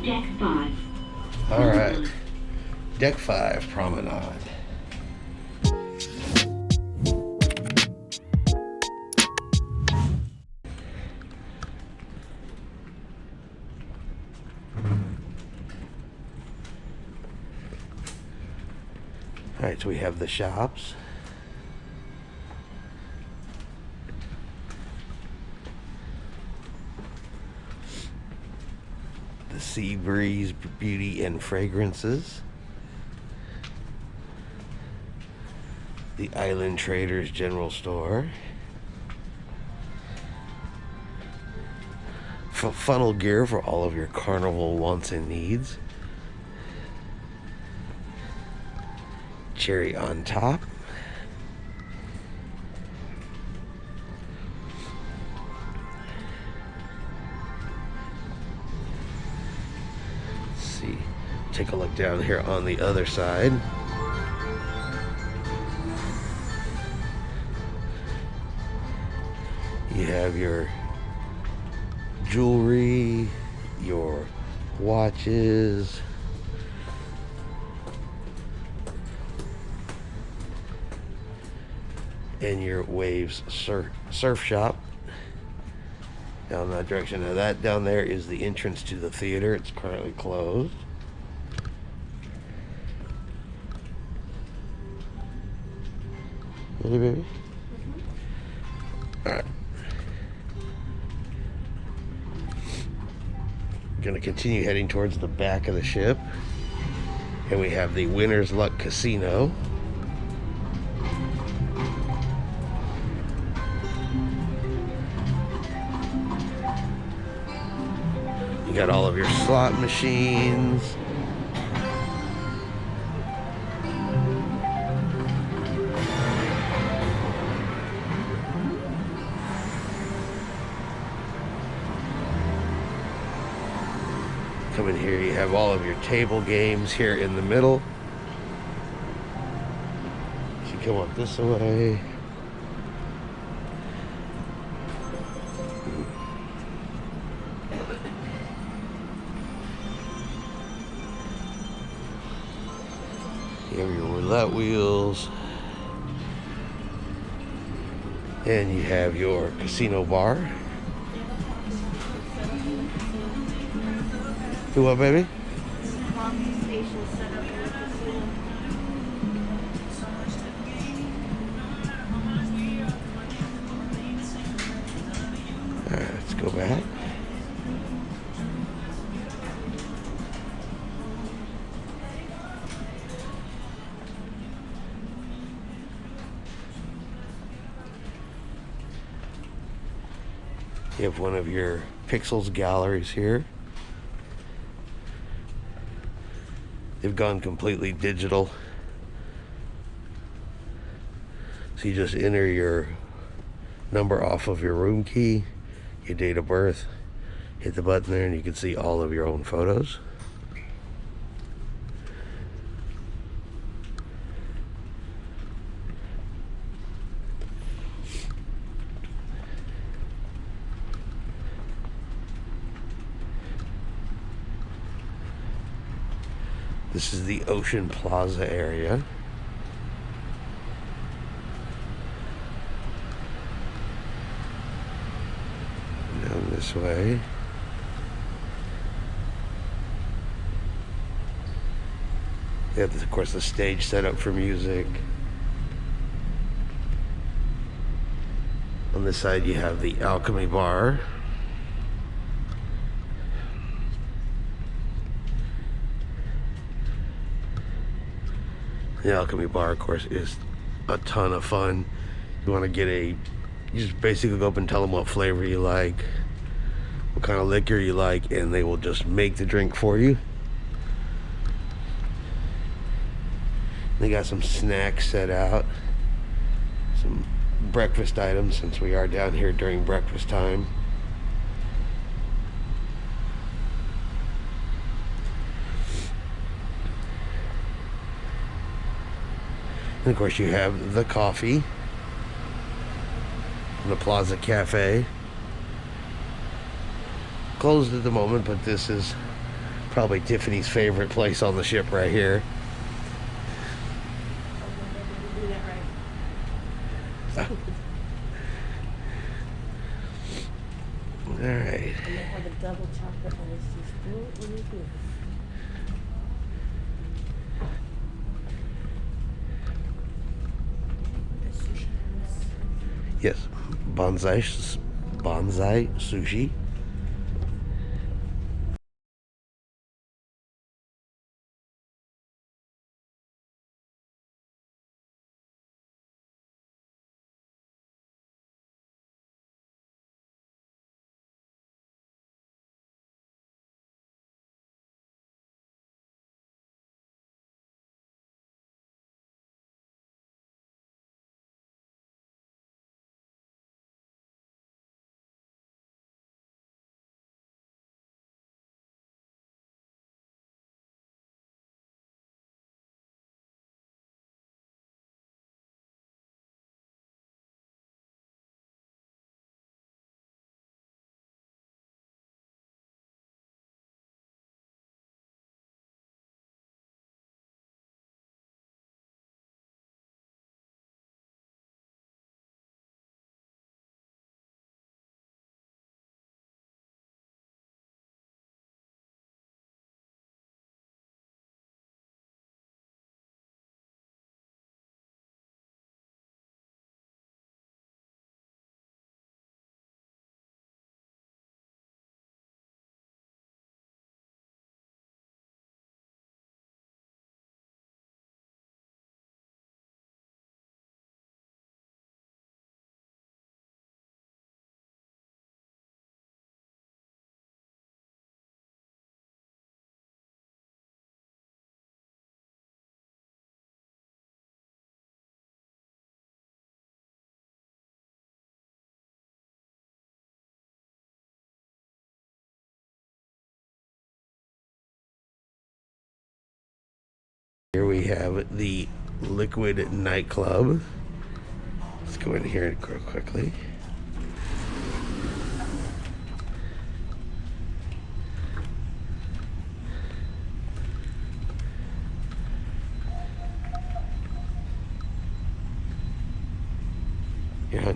Deck 5. All right, Deck 5 Promenade. All right, so we have the shops. The Sea Breeze Beauty and Fragrances. The Island Traders General Store. Funnel gear for all of your carnival wants and needs. Cherry on top. Let's see. Take a look down here on the other side. You have your jewelry, your watches, and your Waves surf shop down that direction. Now that down there is the entrance to the theater. It's currently closed. Ready, baby? All right. Going to continue heading towards the back of the ship, and we have the Winner's Luck Casino. You got all of your slot machines. Come in here, you have all of your table games here in the middle. So you come up this way. You have your roulette wheels. And you have your casino bar. Do what, baby? Alright, let's go back. You have one of your Pixels galleries here. They've gone completely digital. So you just enter your number off of your room key, your date of birth, hit the button there, and you can see all of your own photos. This is the Ocean Plaza area. Down this way. They have, of course, the stage set up for music. On this side, you have the Alchemy Bar. The Alchemy Bar, of course, is a ton of fun. You want to get you just basically go up and tell them what flavor you like, what kind of liquor you like, and they will just make the drink for you. They got some snacks set out, some breakfast items, since we are down here during breakfast time. And of course you have the coffee from the Plaza Cafe. Closed at the moment, but this is Probably Tiffany's favorite place on the ship right here. Do that right. All right. And they have a double chocolate iced tea. What do you do? The sushi house. Yes, bonsai sushi. Here we have the Liquid nightclub. Let's go in here and go quickly.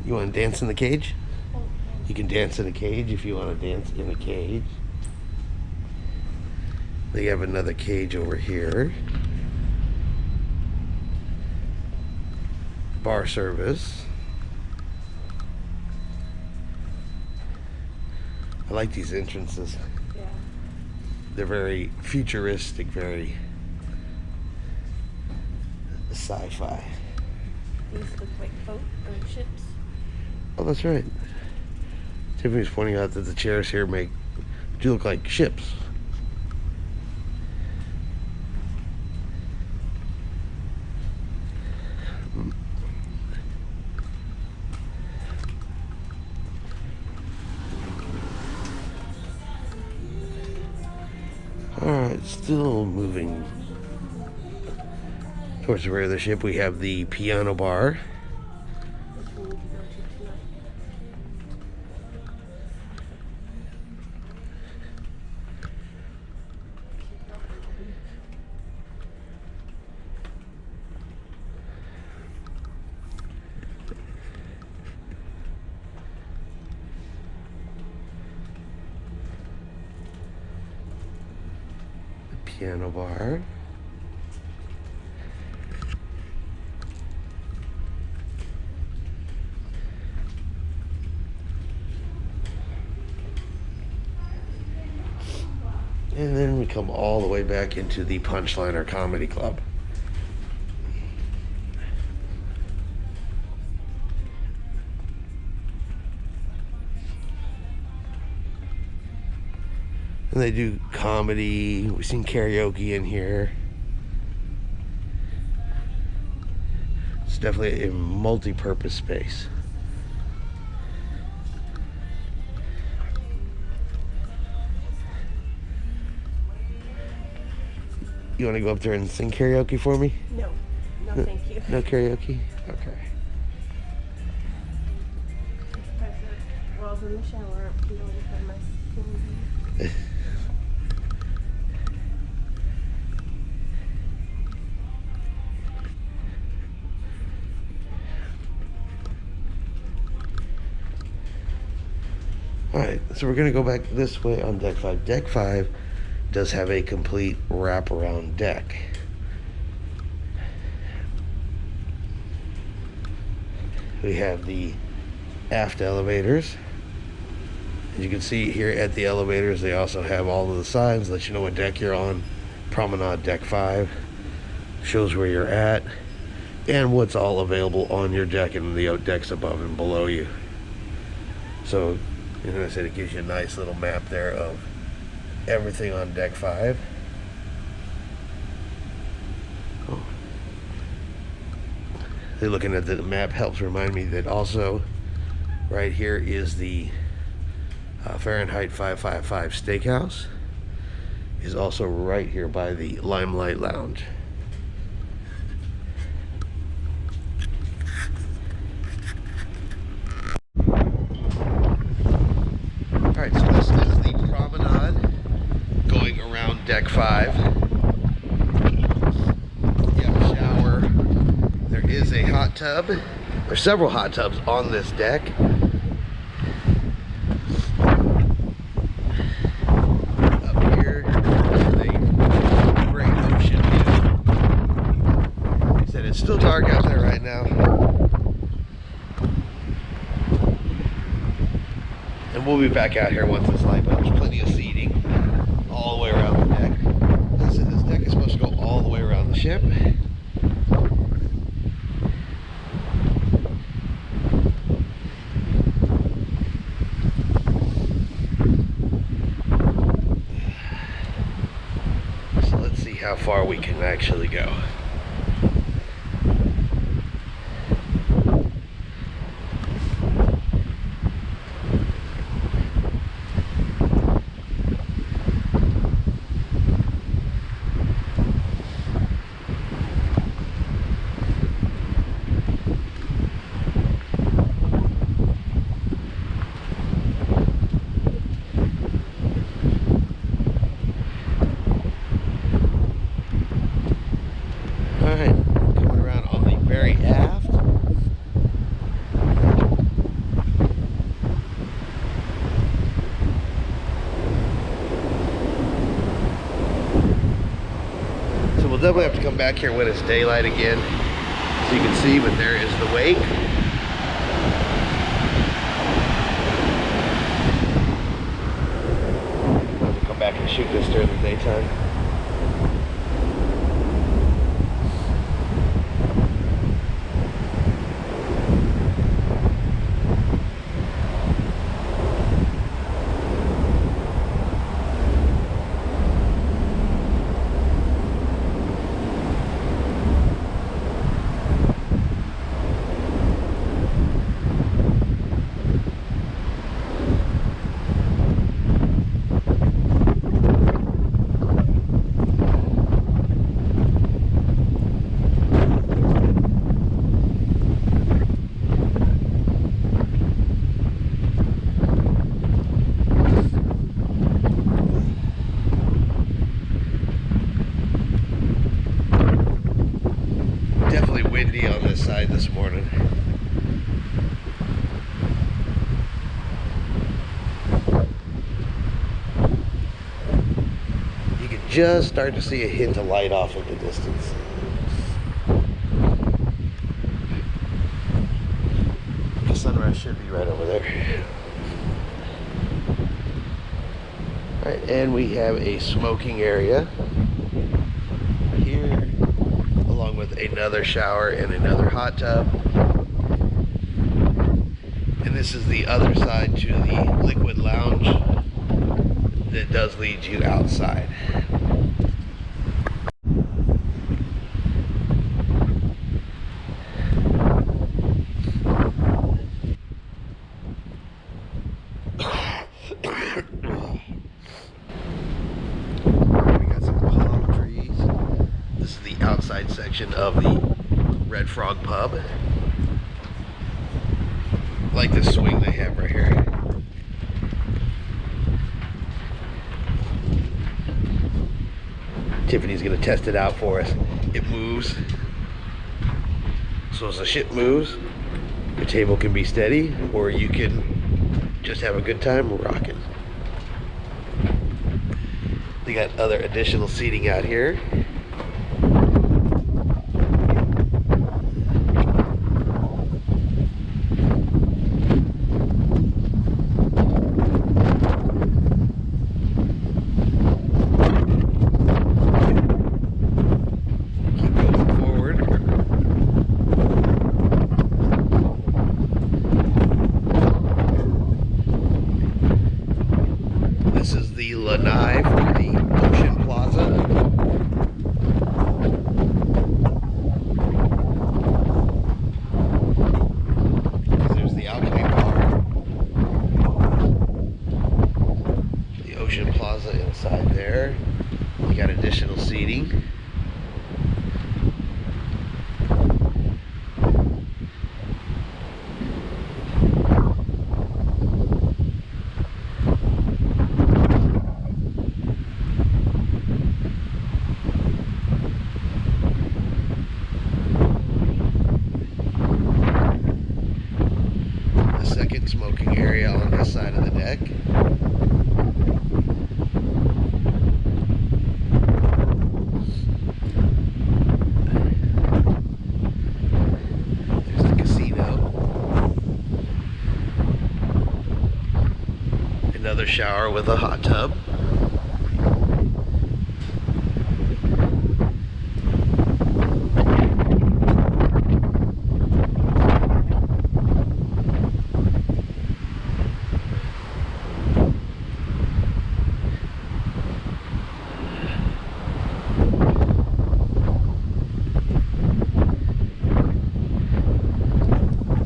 You want to dance in the cage? You can dance in a cage if you want to dance in a cage. They have another cage over here. Bar service. I like these entrances. Yeah. They're very futuristic, very sci-fi. These look like boat or ships. Oh, that's right. Tiffany's pointing out that the chairs here do look like ships. Alright, still moving towards the rear of the ship. We have the piano bar. Which we need to go to tonight. Piano bar. And then we come all the way back into the Punchliner Comedy Club. And they do comedy. We've seen karaoke in here. It's definitely a multi-purpose space. You want to go up there and sing karaoke for me? No. No, thank you. No karaoke? Okay. While I was in the shower, you know, with my skin. Alright, so we're gonna go back this way on deck 5. Deck 5 does have a complete wraparound deck. We have the aft elevators. As you can see here at the elevators, they also have all of the signs, let you know what deck you're on. Promenade deck 5 shows where you're at and what's all available on your deck and the decks above and below you. So, as I said, it gives you a nice little map there of everything on deck 5. Oh. Looking at the map helps remind me that also right here is the Fahrenheit 555 Steakhouse. Is also right here by the Limelight Lounge. Alright, so this is the promenade going around deck 5. You have a shower. There is a hot tub. There's several hot tubs on this deck. Up here is a great ocean view. Like I said, it's still dark out there right now. And we'll be back out here once it's light, but there's plenty of seating all the way around the deck. As I said, this deck is supposed to go all the way around the ship. So let's see how far we can actually go. We'll definitely have to come back here when it's daylight again, so you can see, but there is the wake. I'll have to come back and shoot this during the daytime. Windy on this side this morning. You can just start to see a hint of light off in the distance. The sunrise should be right over there. Alright, and we have a smoking area here, along with another shower and another hot tub. And this is the other side to the liquid lounge that does lead you outside. Outside section of the Red Frog Pub. Like this swing they have right here. Tiffany's gonna test it out for us. It moves. So as the ship moves, your table can be steady, or you can just have a good time rocking. They got other additional seating out here. Keep going forward. This is the Lanai for the Ocean Plaza. There's the Alchemy Bar. The Ocean Plaza inside there. You got additional seating. Second smoking area on this side of the deck. There's the casino. Another shower with a hot tub.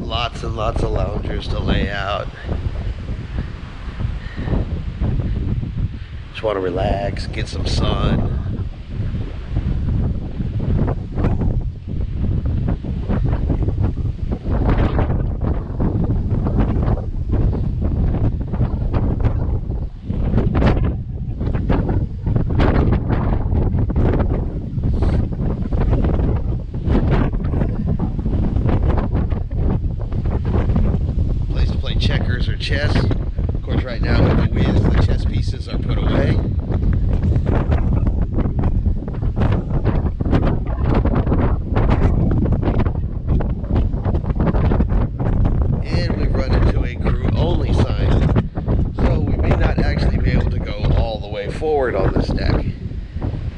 Lots and lots of loungers to lay out. Just want to relax, get some sun. Checkers or chess. Of course, right now with the Wiz, the chess pieces are put away. And we've run into a crew only sign. So we may not actually be able to go all the way forward on this deck.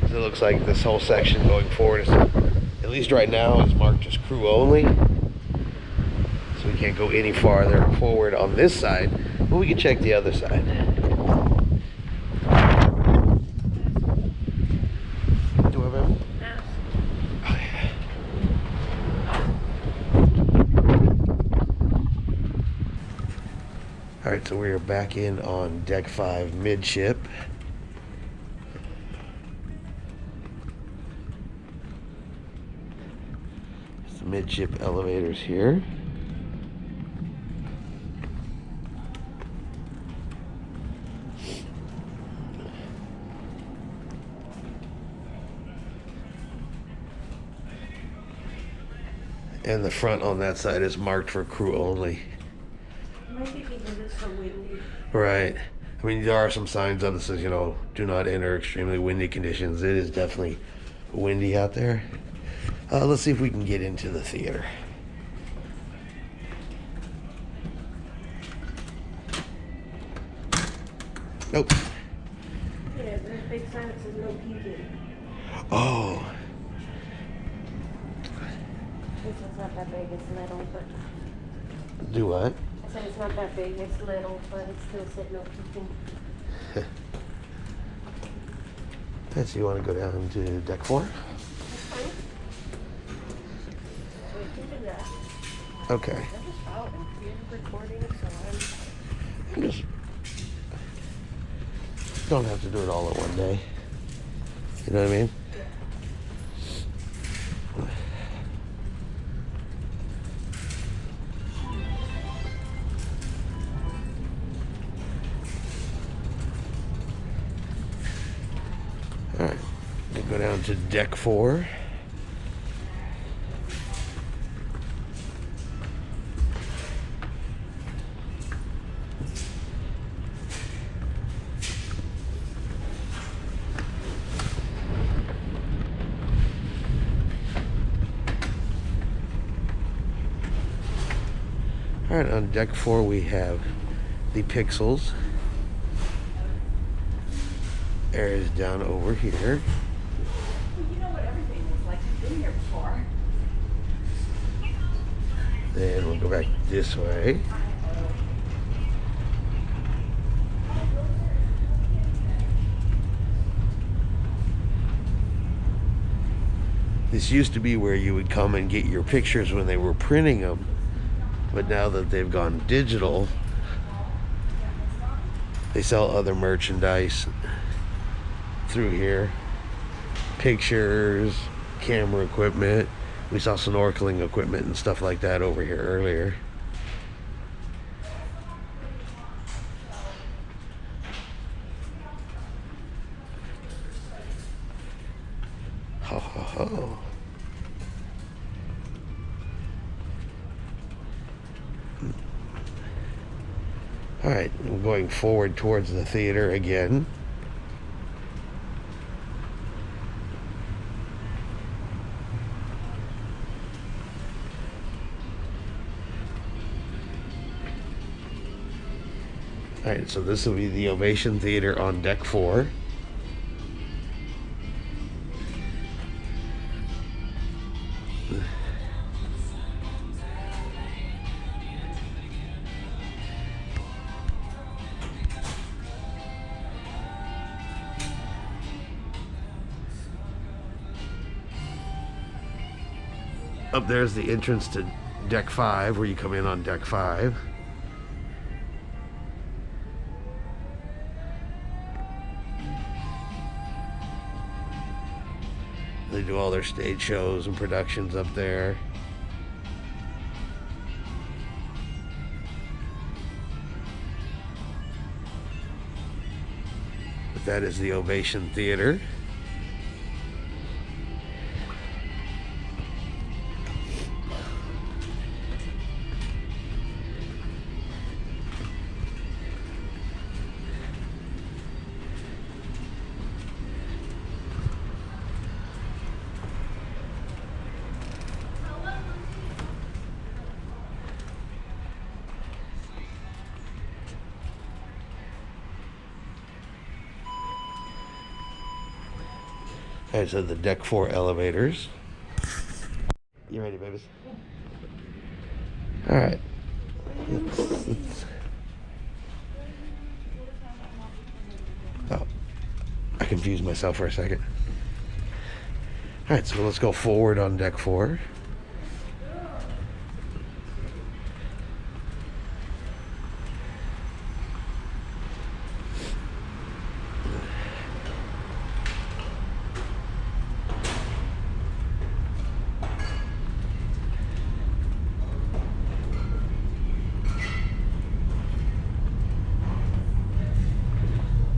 It looks like this whole section going forward is, at least right now, is marked as crew only. We can't go any farther forward on this side, but we can check the other side. Do I have Yeah. Oh, yeah. Alright, so we are back in on deck 5 midship. There's the midship elevators here. And the front on that side is marked for crew only. Maybe because it's so windy. Right. I mean, there are some signs on that says, you know, do not enter extremely windy conditions. It is definitely windy out there. Let's see if we can get into the theater. Nope. Yeah, there's a big sign that says no peeking. Oh. This one's not that big, it's little, but Do what? I said it's not that big, it's little, but it still said no peeking. Okay, so you want to go down to deck 4? That's fine. So we can do that. Okay. I'm just out and recording, so I'm just don't have to do it all in one day. You know what I mean? All right, go down to deck 4. Alright, on deck 4 we have the Pixels. Area's down over here. Well, you know what everything looks like. You've been here before. Then we'll go back this way. This used to be where you would come and get your pictures when they were printing them, but now that they've gone digital, they sell other merchandise through here. Pictures, camera equipment. We saw snorkeling equipment and stuff like that over here earlier. Ho ho ho. Alright, I'm going forward towards the theater again. Alright, so this will be the Ovation Theater on deck 4. Up there's the entrance to deck 5, where you come in on deck 5. They do all their stage shows and productions up there. But that is the Ovation Theater. Alright, so the deck 4 elevators. You ready, babies? Alright. Oh, I confused myself for a second. Alright, so let's go forward on deck 4.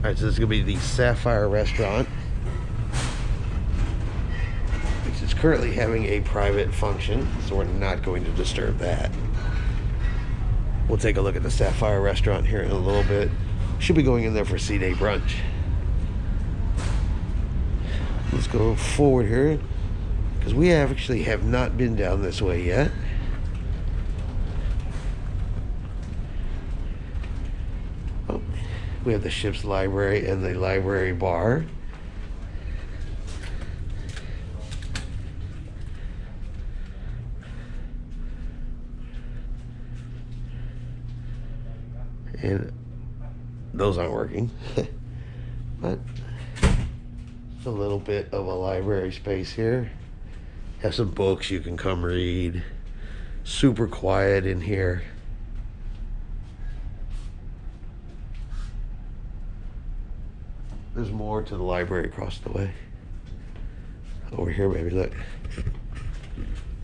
Alright, so this is going to be the Sapphire Restaurant, which is currently having a private function, so we're not going to disturb that. We'll take a look at the Sapphire Restaurant here in a little bit. Should be going in there for C-Day brunch. Let's go forward here, because we actually have not been down this way yet. We have the ship's library and the library bar. And those aren't working. But it's a little bit of a library space here. Have some books you can come read. Super quiet in here. There's more to the library across the way. Over here, baby, look.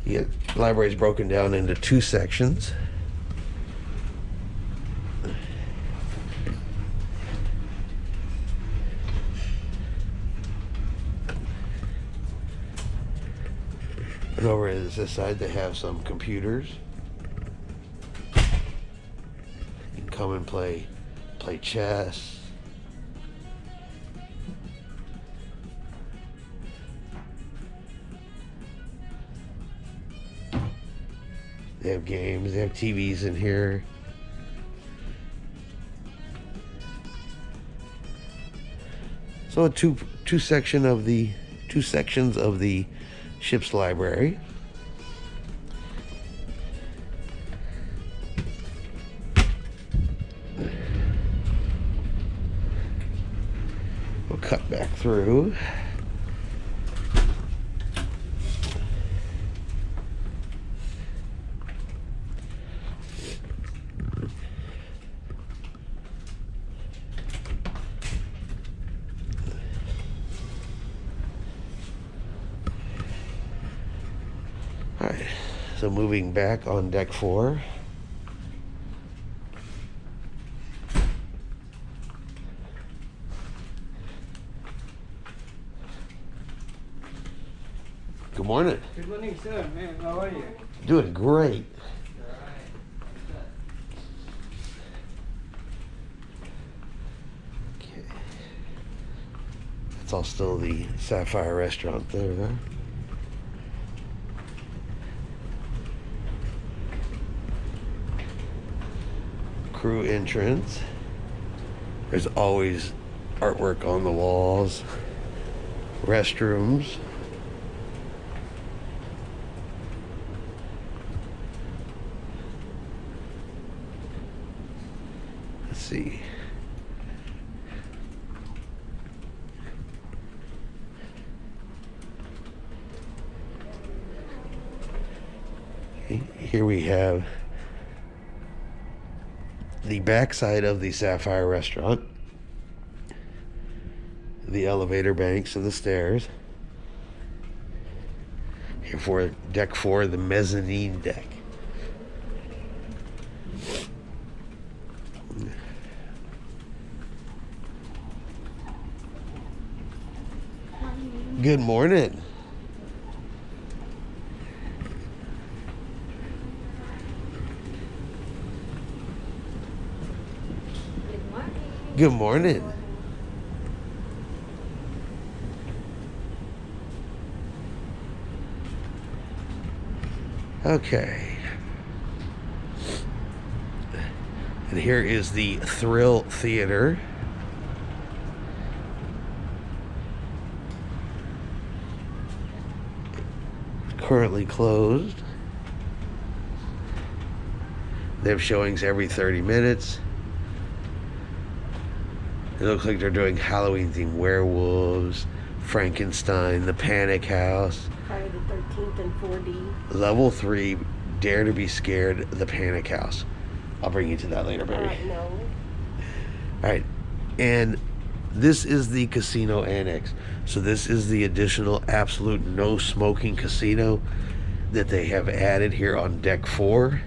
The library's broken down into 2 sections. And over to this side, they have some computers. You can come and play chess. They have games. They have TVs in here. So two sections of the ship's library. We'll cut back through. Alright, so moving back on deck 4. Good morning. Good morning, sir. Ma'am, how are you? Doing great. Okay. That's all still the Sapphire restaurant there, huh? Crew entrance. There's always artwork on the walls. Restrooms. Let's see. Okay, here we have the backside of the Sapphire restaurant, the elevator banks and the stairs. Here for deck 4, the mezzanine deck. Good morning. Good morning. Okay. And here is the Thrill Theater. Currently closed. They have showings every 30 minutes. It looks like they're doing Halloween themed werewolves, Frankenstein, the Panic House. Friday the 13th and 4D. Level 3, Dare to be Scared, the Panic House. I'll bring you to that later, baby. No. Alright, and this is the casino annex. So this is the additional absolute no smoking casino that they have added here on deck 4.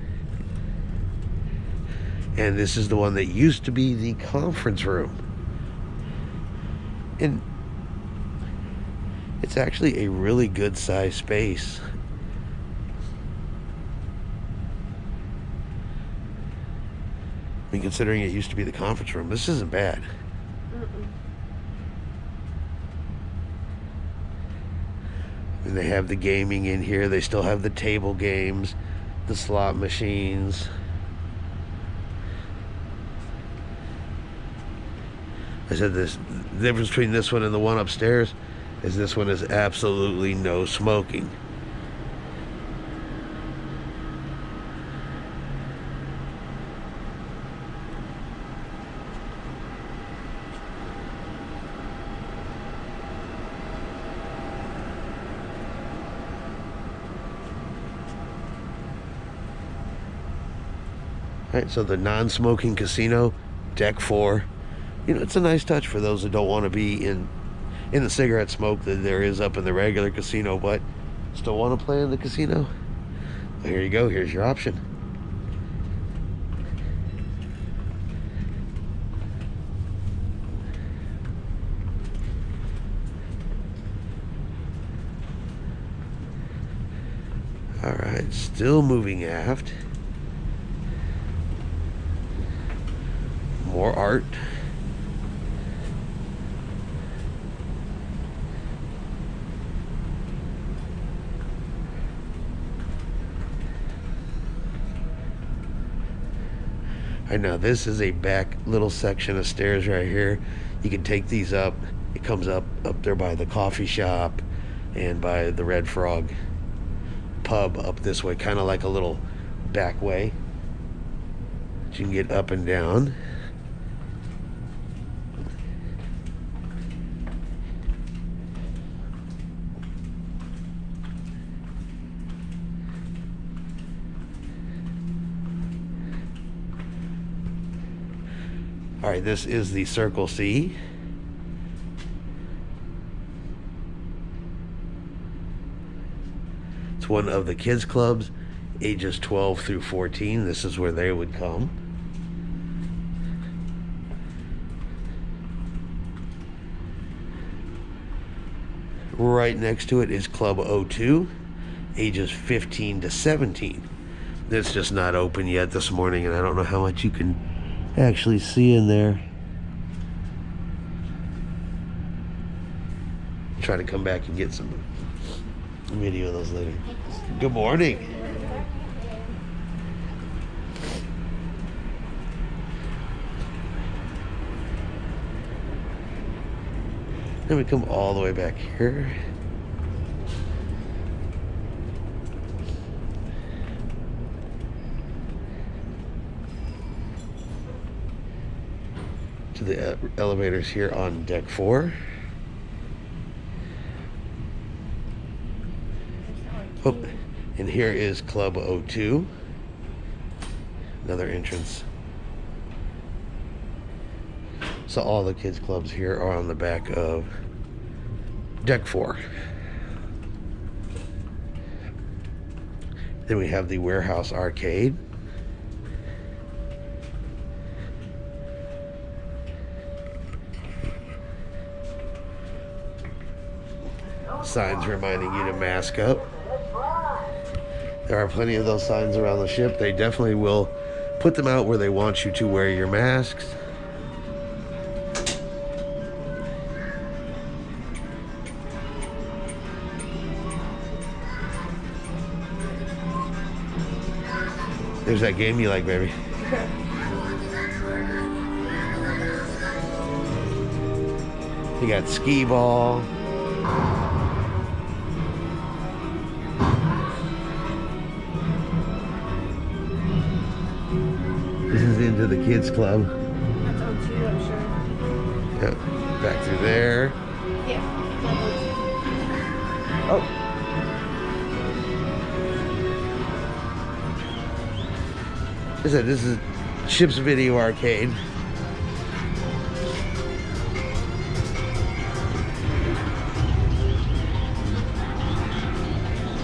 And this is the one that used to be the conference room. And it's actually a really good sized space. I mean, considering it used to be the conference room, this isn't bad. And they have the gaming in here. They still have the table games, the slot machines. I said this, the difference between this one and the one upstairs is this one is absolutely no smoking. All right, so the non-smoking casino, deck 4. You know, it's a nice touch for those that don't want to be in the cigarette smoke that there is up in the regular casino, but still want to play in the casino. Well, here you go. Here's your option. All right, still moving aft. More art. I know this is a back little section of stairs right here. You can take these up. It comes up there by the coffee shop and by the Red Frog pub up this way, kind of like a little back way. You can get up and down. All right, this is the Circle C. It's one of the kids clubs, ages 12 through 14. This is where they would come. Right next to it is Club O2, ages 15 to 17. It's just not open yet this morning, and I don't know how much you can actually see in there. Try to come back and get some video of those later. Good morning. Then we come all the way back here. To the elevators here on deck 4. Oh, and here is Club O2. Another entrance. So all the kids clubs here are on the back of deck 4. Then we have the Warehouse Arcade. Signs reminding you to mask up. There are plenty of those signs around the ship. They definitely will put them out where they want you to wear your masks. There's that game you like, baby. You got skee ball. This is into the kids club. That's O2, I'm sure. Yep, back through there. Yeah. Oh. This is Ship's Video Arcade.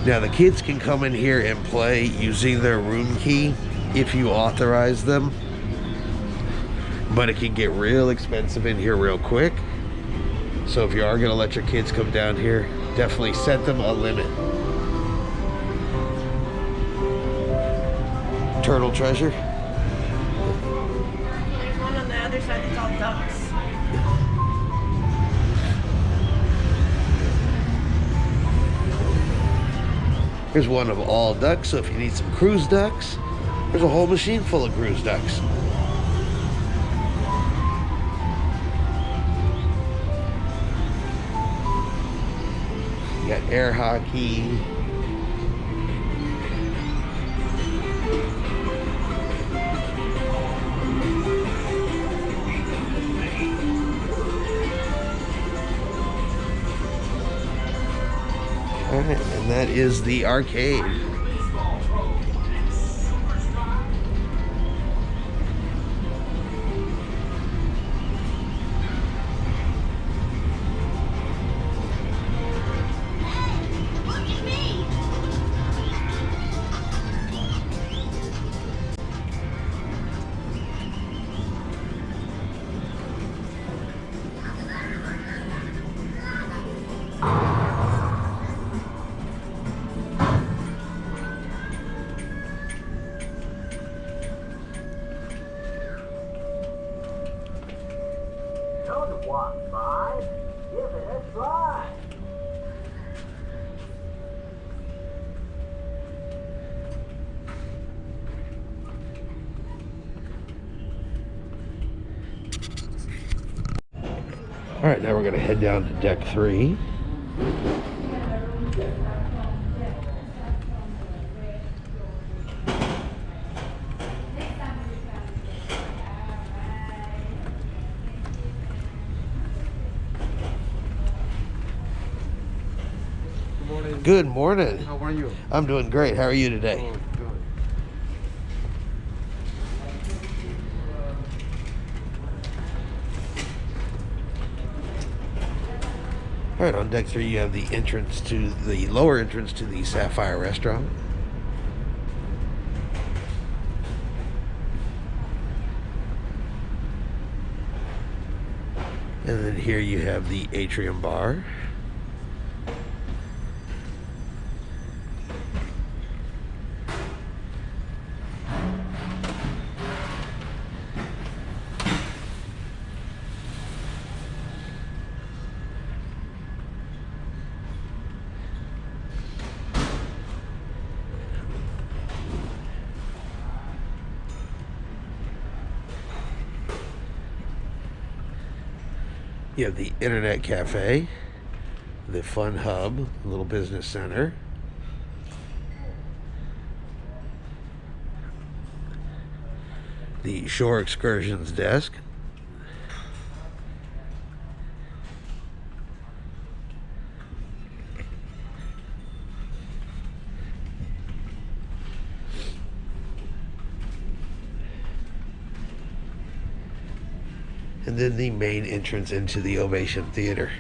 Now the kids can come in here and play using their room key if you authorize them, but it can get real expensive in here real quick. So if you are going to let your kids come down here, definitely set them a limit. Turtle treasure. There's one on the other side that's all ducks. Here's one of all ducks, so if you need some cruise ducks, there's a whole machine full of cruise ducks. You got air hockey. All right, and that is the arcade. Don't walk by. Give it a try. All right, now we're gonna head down to deck 3. Good morning. Good morning. How are you? I'm doing great. How are you today? Oh, good. All right, on deck 3 you have the lower entrance to the Sapphire restaurant. And then here you have the Atrium bar. You have the Internet Cafe, the Fun Hub, little business center. The Shore Excursions desk. And then the main entrance into the Ovation Theater.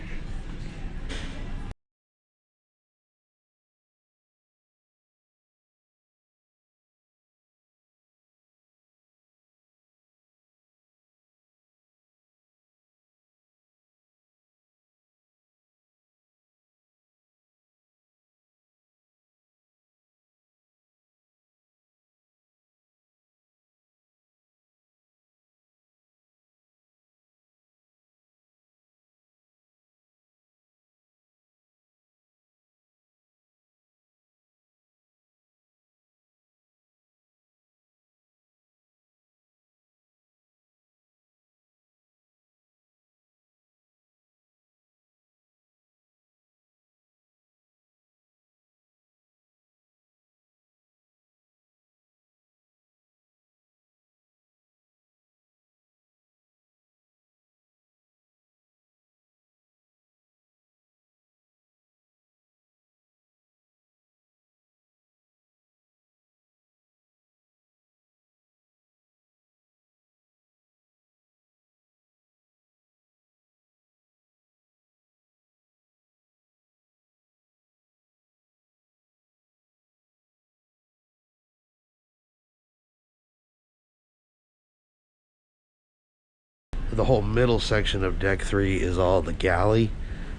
The whole middle section of deck 3 is all the galley.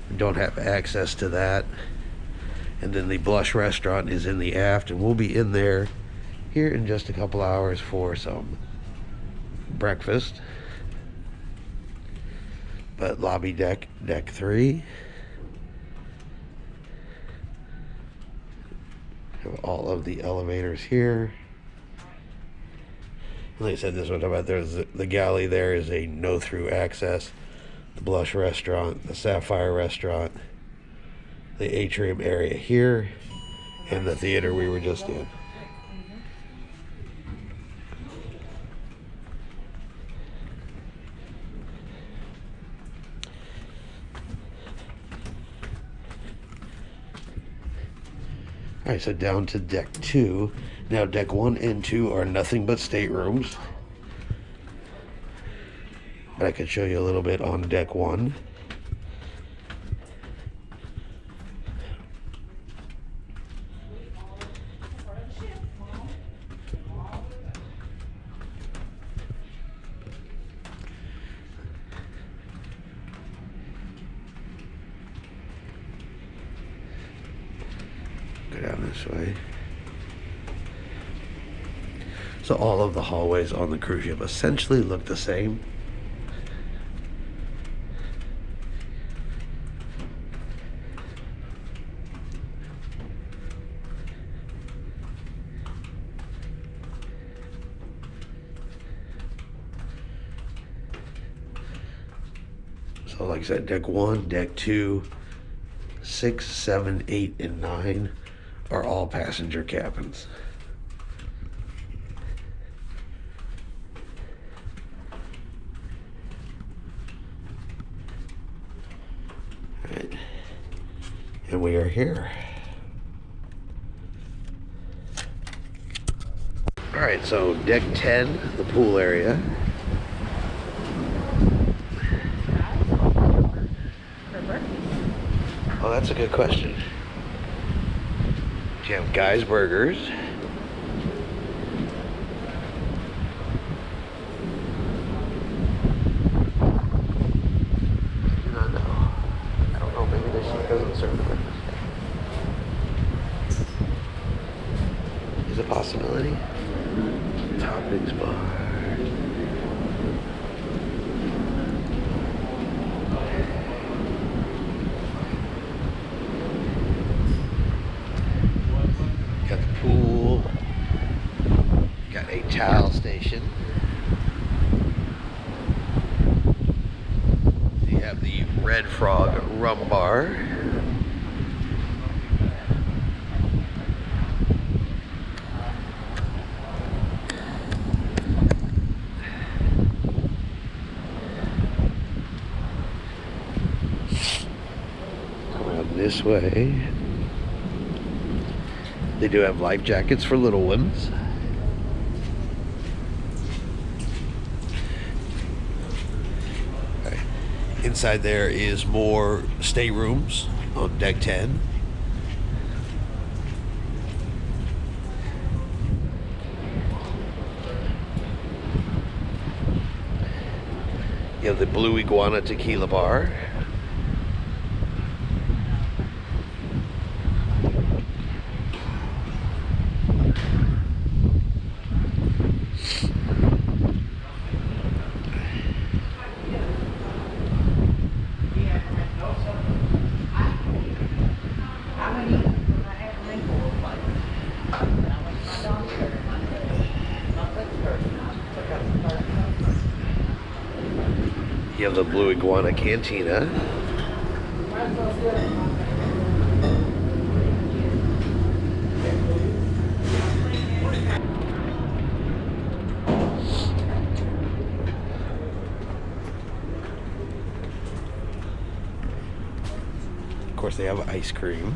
We don't have access to that. And then the Blush restaurant is in the aft, and we'll be in there here in just a couple hours for some breakfast. But lobby deck 3. Have all of the elevators here. Like I said, this one about there's the galley there is a no-through access. The Blush restaurant, the Sapphire restaurant, the Atrium area here, and the theater we were just in. Alright, so down to deck 2. Now deck 1 and 2 are nothing but staterooms. But I could show you a little bit on deck 1. Go down this way. So all of the hallways on the cruise ship essentially look the same. So like I said, deck 1, deck 2, 6, 7, 8, and 9 are all passenger cabins. All right. And we are here. All right, so deck 10, the pool area. Oh, that's a good question. Do you have Guy's Burgers? I do not know. I don't know, maybe this doesn't serve breakfast. Is a possibility. Toppings bar. Got the pool. Got a towel station. You have the Red Frog rum bar. This way. They do have life jackets for little ones. Okay. Inside there is more staterooms on deck 10. You have the Blue Iguana Tequila Bar. You have the Blue Iguana Cantina. Of course, they have ice cream.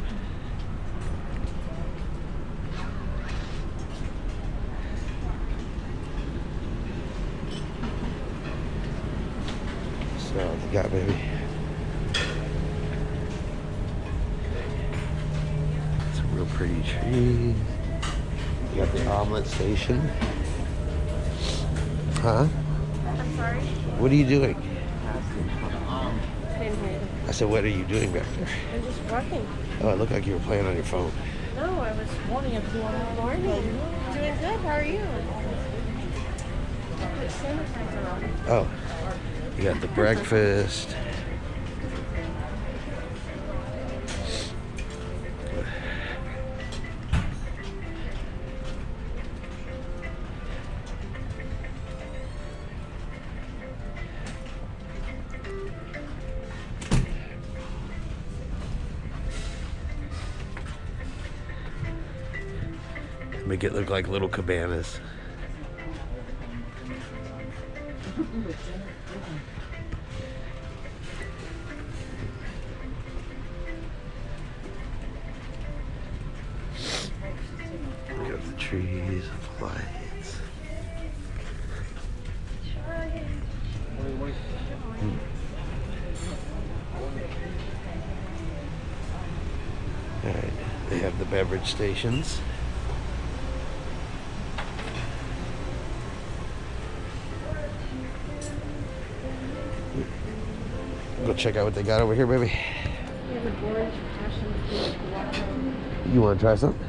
So you got baby. Some real pretty trees. You got the omelet station. Huh? I'm sorry? What are you doing? Same here. I said, what are you doing back there? I'm just working. Oh, it looked like you were playing on your phone. No, I was warming up to one morning. Doing good. How are you? Put sanitizer on. Oh, you got the breakfast. Make it look like little cabanas. Look at the trees, the lights. All right, they have the beverage stations. Go check out what they got over here, baby. We have an orange passion fruit water. You want to try something?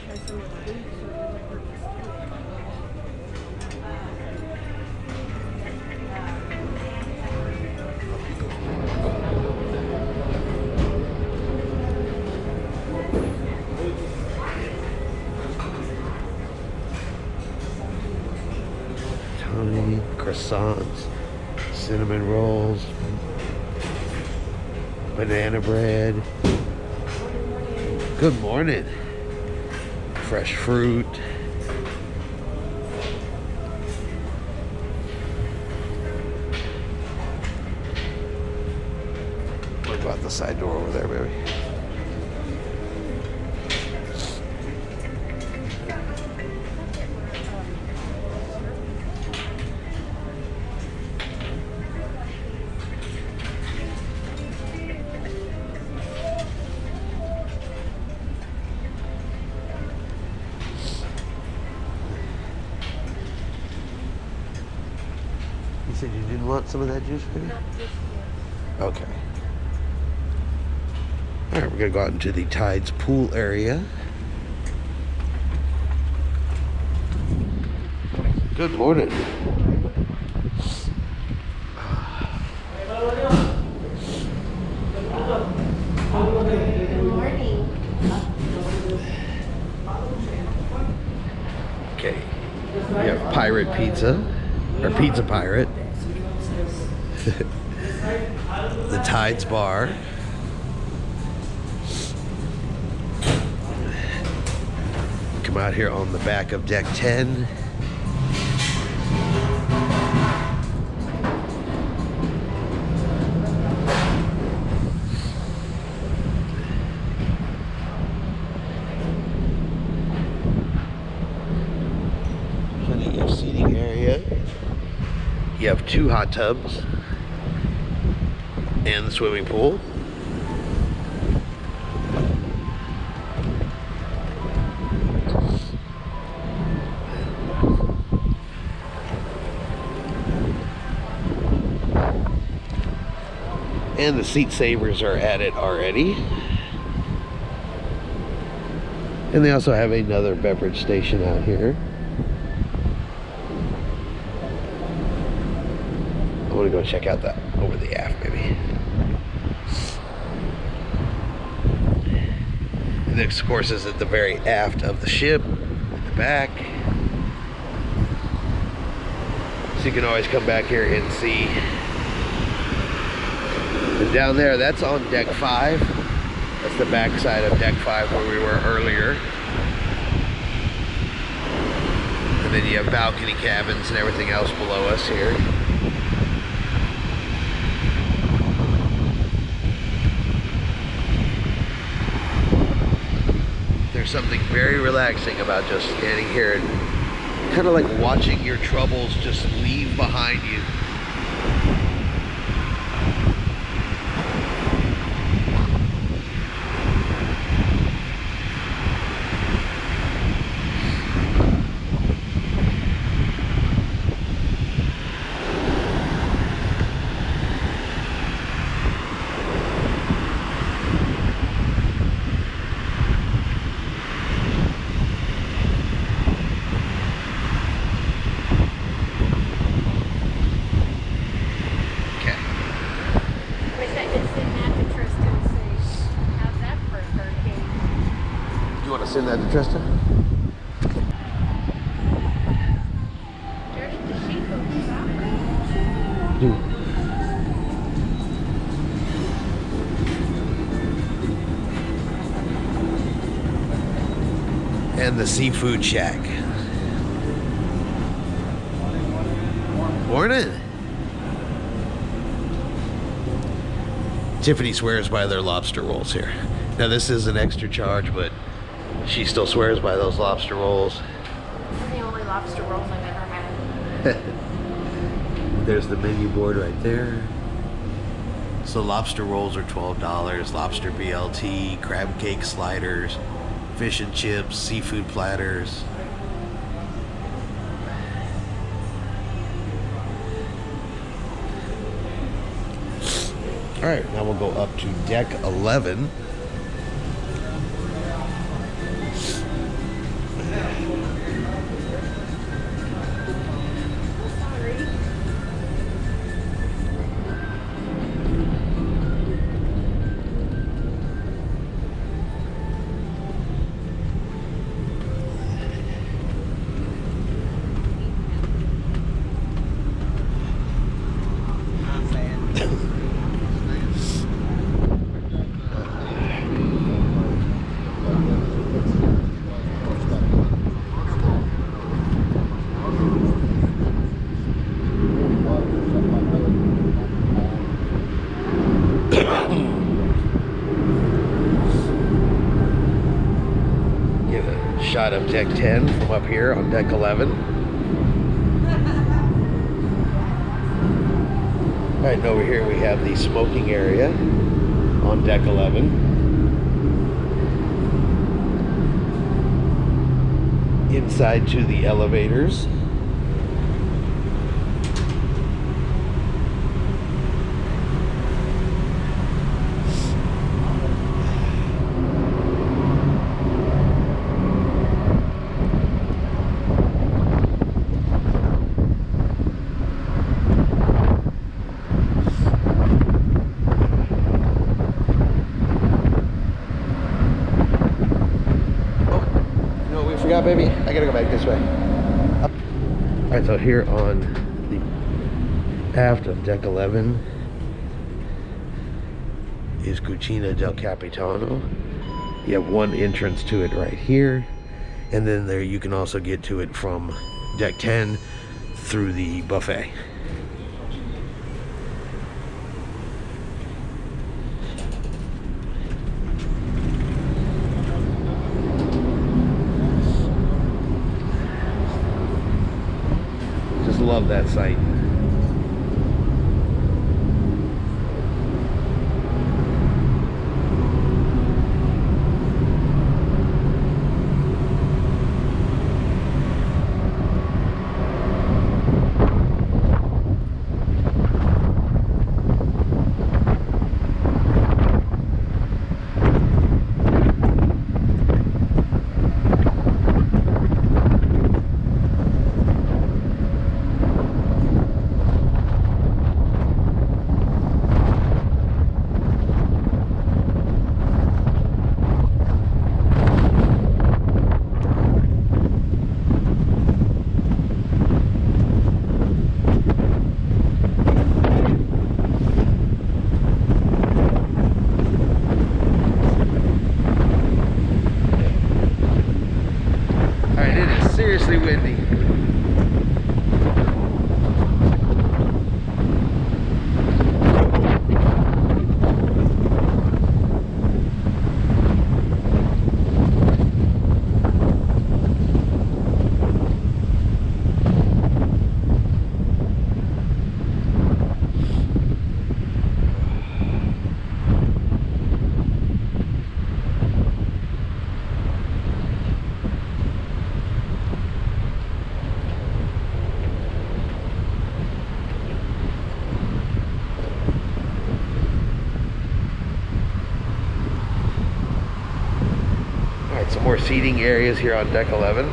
Try some of the fruits or whatever. Tony, croissant. croissants, cinnamon rolls, banana bread. Good morning. Fresh fruit. What about the side door over there, baby? You said you didn't want some of that juice, baby? Okay. All right, we're gonna go out into the Tides pool area. Good morning. Good morning. Okay, we have Pirate Pizza, or Pizza Pirate. The Tides Bar. Come out here on the back of deck 10. Plenty of seating area. You have 2 hot tubs and the swimming pool. And the seat savers are added already. And they also have another beverage station out here. I want to go check out that over the aft, maybe. And this, of course, is at the very aft of the ship, at the back. So you can always come back here and see. And down there, that's on deck 5. That's the back side of deck 5 where we were earlier. And then you have balcony cabins and everything else below us here. There's something very relaxing about just standing here and kind of like watching your troubles just leave behind you. Send that to Trista? Dude. And the seafood shack. Morning. Tiffany swears by their lobster rolls here. Now this is an extra charge, but she still swears by those lobster rolls. They're the only lobster rolls I've ever had. There's the menu board right there. So lobster rolls are $12. Lobster BLT, crab cake sliders, fish and chips, seafood platters. All right, now we'll go up to deck 11. Get a shot of deck 10 from up here on deck 11. All right, and over here we have the smoking area on deck 11. Inside to the elevators. Forgot, baby. I gotta go back this way. Alright, so here on the aft of deck 11 is Cucina del Capitano. You have one entrance to it right here, and then there you can also get to it from deck 10 through the buffet. Love that site. Seriously windy. Some more seating areas here on deck 11.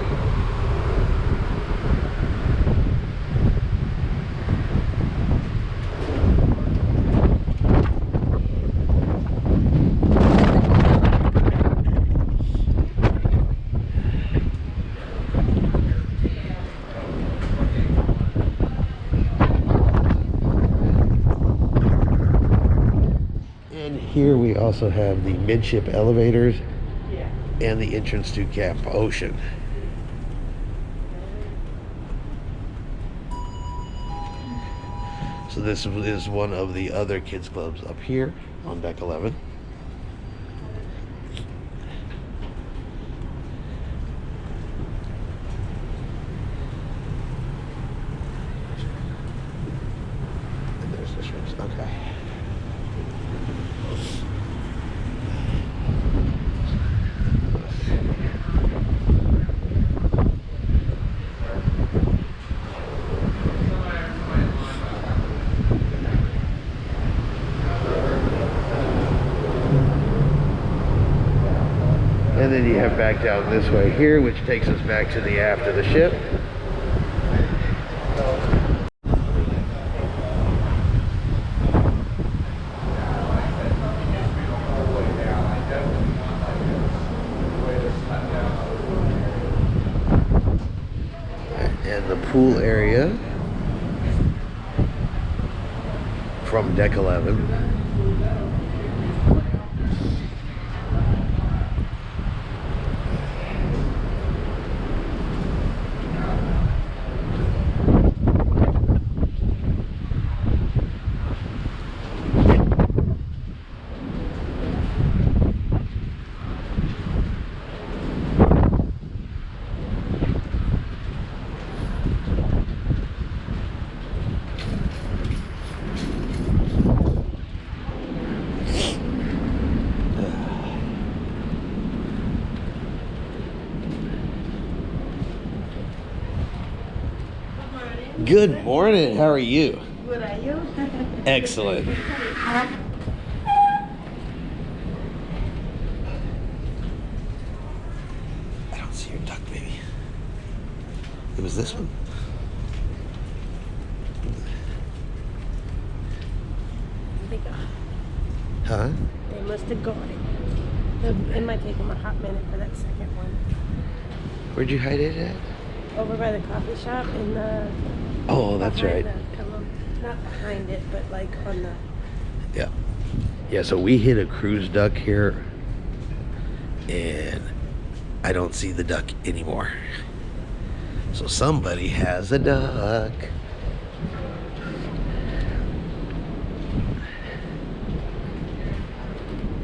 And here we also have the midship elevators and the entrance to Camp Ocean. So this is one of the other kids clubs up here on deck 11. And there's the shrimps. Okay. And then you head back down this way here, which takes us back to the aft of the ship. And the pool area from deck 11. Good morning. How are you? Good, are you? Excellent. I don't see your duck, baby. It was this one. Huh? They must have got it. It might take them a hot minute for that second one. Where'd you hide it at? Over by the coffee shop in the... Oh, that's right. behind the pillow. Not behind it, but like on the... Yeah. Yeah, so we hit a cruise duck here, and I don't see the duck anymore. So somebody has a duck.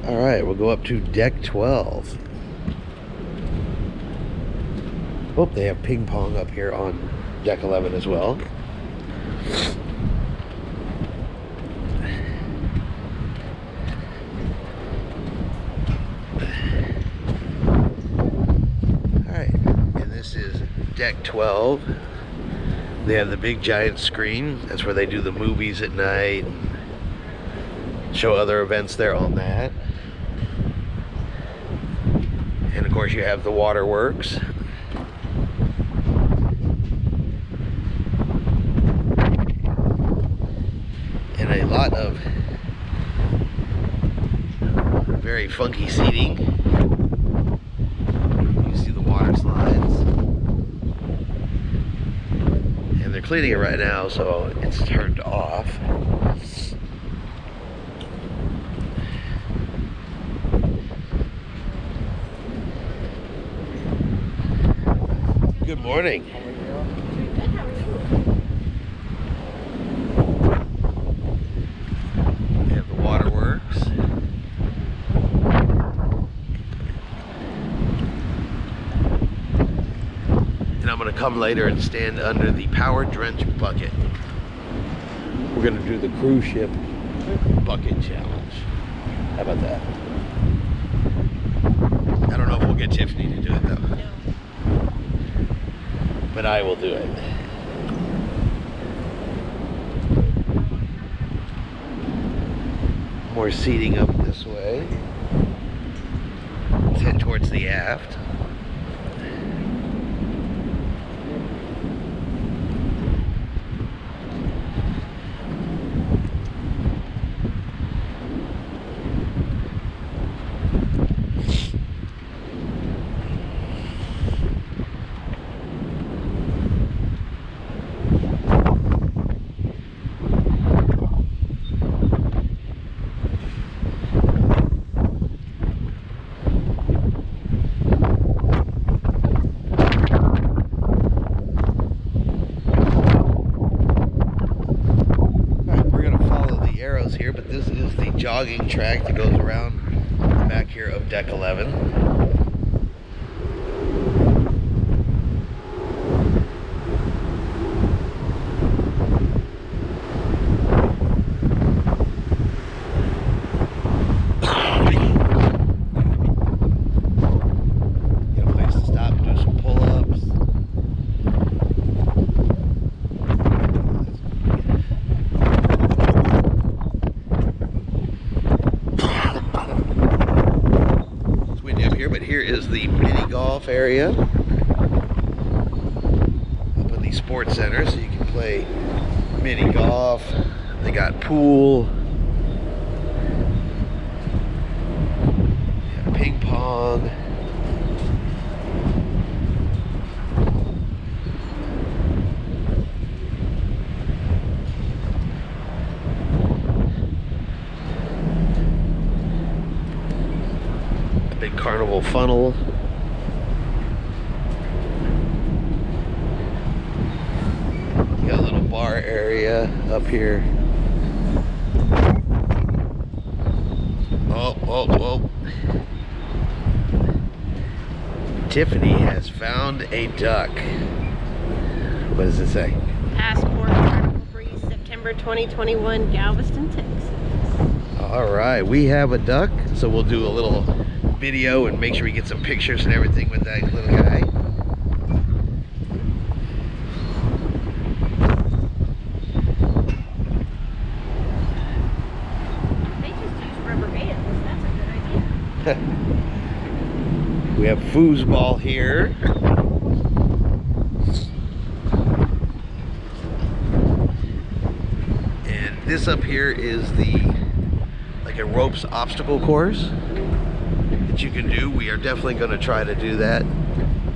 All right, we'll go up to deck 12. Oh, they have ping pong up here on deck 11 as well. All right, and this is deck 12. They have the big giant screen. That's where they do the movies at night and show other events there on that. And of course you have the waterworks. And a lot of very funky seating. You see the water slides. And they're cleaning it right now, so it's turned off. Good morning. We have the waterworks. And I'm going to come later and stand under the power drench bucket. We're going to do the cruise ship bucket challenge. How about that? I don't know if we'll get Tiffany to do it though. No. But I will do it. More seating up this way. Let's head towards the aft. Here, but this is the jogging track that goes around the back here of deck 11. Get a place to stop and do some pull-ups. But here is the mini golf area up in the sports center, so you can play mini golf. They got pool, yeah, ping pong. Big carnival funnel. You got a little bar area up here. Oh, oh, oh. Tiffany has found a duck. What does it say? Passport, Carnival Breeze, September 2021, Galveston, Texas. All right, we have a duck, so we'll do a little video and make sure we get some pictures and everything with that little guy. They just use rubber bands. That's a good idea. We have foosball here. And this up here is like a ropes obstacle course that you can do. We are definitely going to try to do that.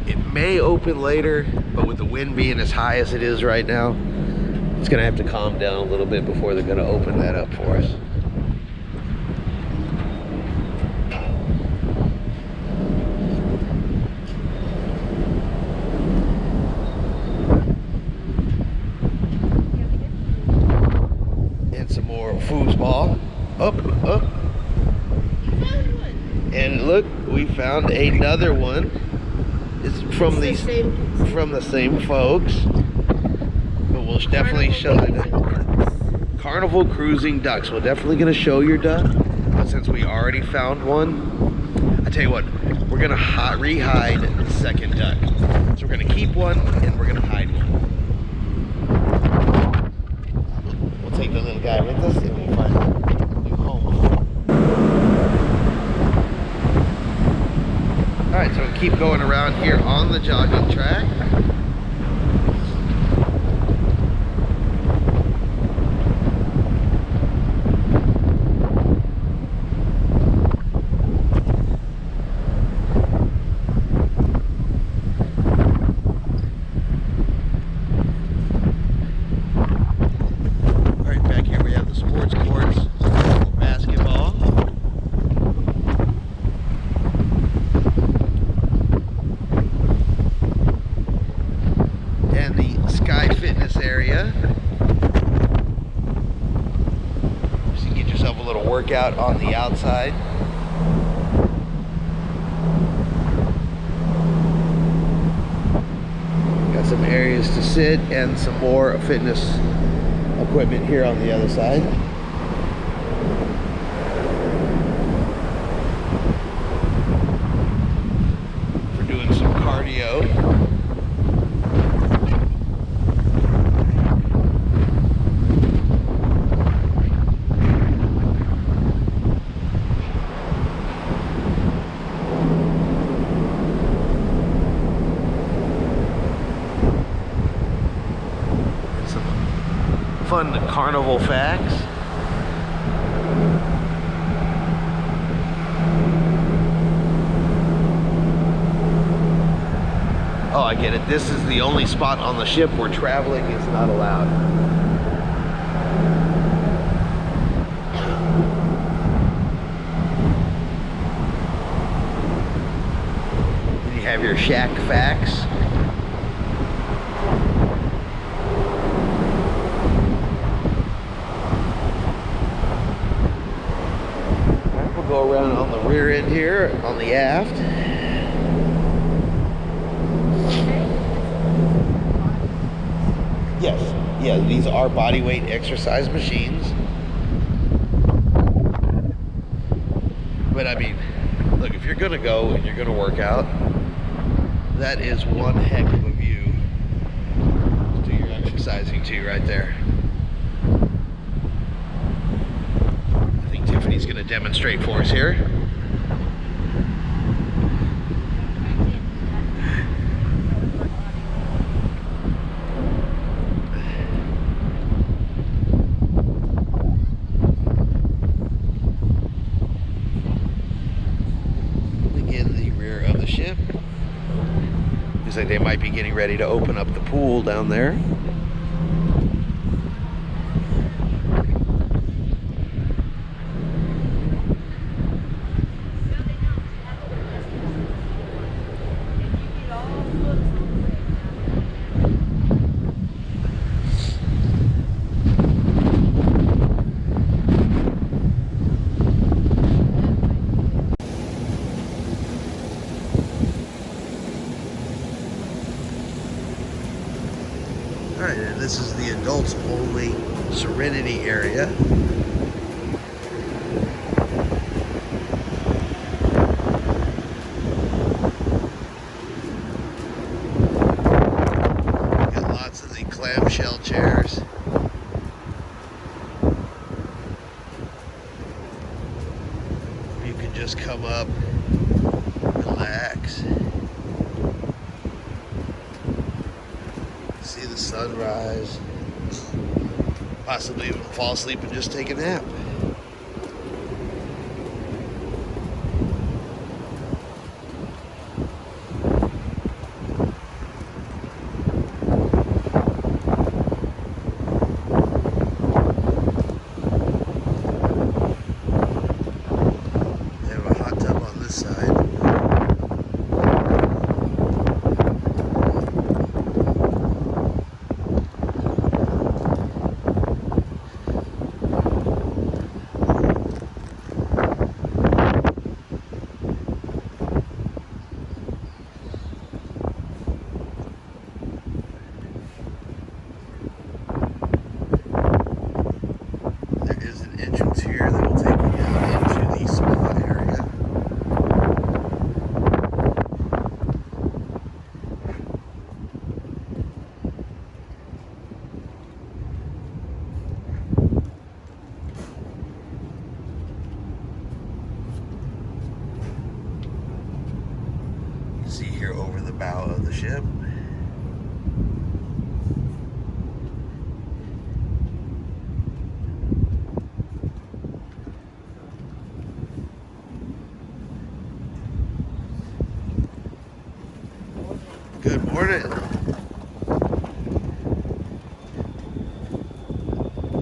It may open later, but with the wind being as high as it is right now, it's going to have to calm down a little bit before they're going to open that up for us. Some more foosball. Up, up. And look, we found another one. It's from the same folks. But we'll definitely show the Carnival Cruising Ducks. We're definitely going to show your duck. But since we already found one, I tell you what, we're going to re-hide the second duck. So we're going to keep one and we're going to hide one. Take the little guy with us and we'll find a new home. Alright, so we'll keep going around here on the jogging track. Out on the outside. Got some areas to sit and some more fitness equipment here on the other side. For doing some cardio. Fun carnival facts. Oh, I get it. This is the only spot on the ship where traveling is not allowed. Then you have your shack facts. Go around on the rear end here on the aft. Yes, yeah, these are body weight exercise machines. But I mean, look, if you're gonna go and you're gonna work out, that is one heck of a view to do your exercising too right there. Tiffany's going to demonstrate for us here. Again, the rear of the ship. Looks like they might be getting ready to open up the pool down there. adults only Serenity area. Got lots of the clamshell chairs. You can just come up, relax, see the sunrise, possibly even fall asleep and just take a nap. They have a hot tub on this side. There is an entrance here that will take you down into the spa area. You can see here over the bow of the ship. Good morning.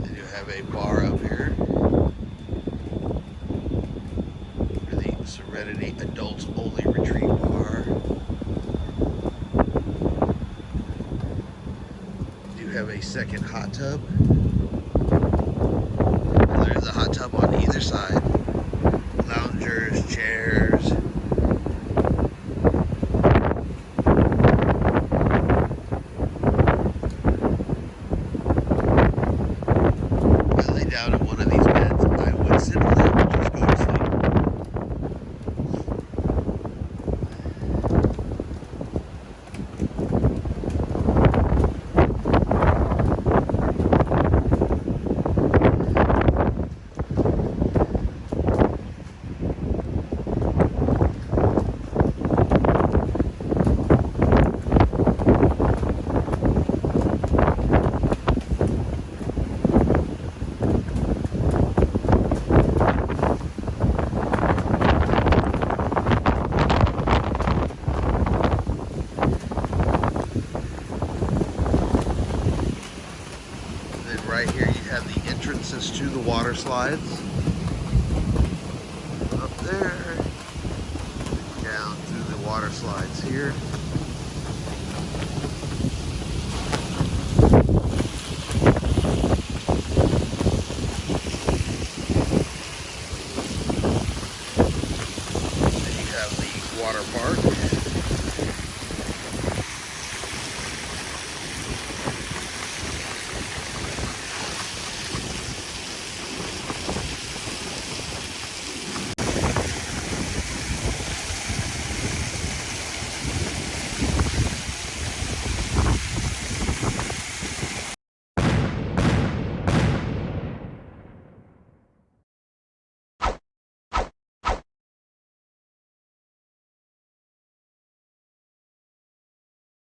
They do have a bar up here for the Serenity Adults Only Retreat Bar. They do have a second hot tub. There's a hot tub on either side. Loungers, chairs. Lay down in one of these beds. I would simply just go to sleep. Then right here you have the entrances to the water slides. Up there, down through the water slides here.